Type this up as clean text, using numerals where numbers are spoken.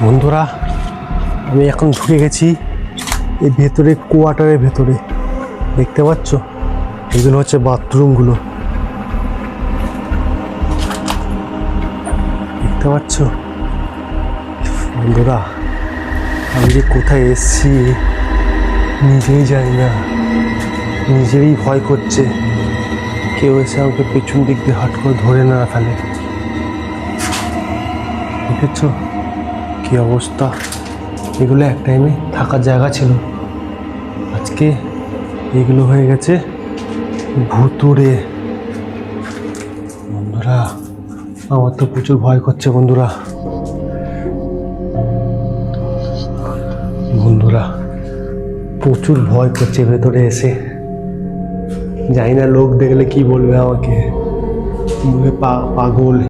বন্ধুরা, আমি এখন ঢুকে গেছি এই ভেতরে, কোয়ার্টারের ভেতরে। দেখতে পাচ্ছ, এগুলো হচ্ছে বাথরুমগুলো। দেখতে পাচ্ছ বন্ধুরা, আমি যে কোথায় এসছি নিজেই জানি না, নিজেরই ভয় করছে কেউ এসে আমাকে পেছন দিক দিয়ে হাট করে ধরে না ফেলে। দেখেছ কি অবস্থা? এগুলো এক টাইমে থাকার জায়গা ছিল, আজকে এগুলো হয়ে গেছে ভুতুড়ে। বন্ধুরা, আমার তো প্রচুর ভয় করছে বন্ধুরা। বন্ধুরা, প্রচুর ভয় করছে ভেতরে এসে। জানি না লোক দেখলে কি বলবে আমাকে, বলবে পাগল।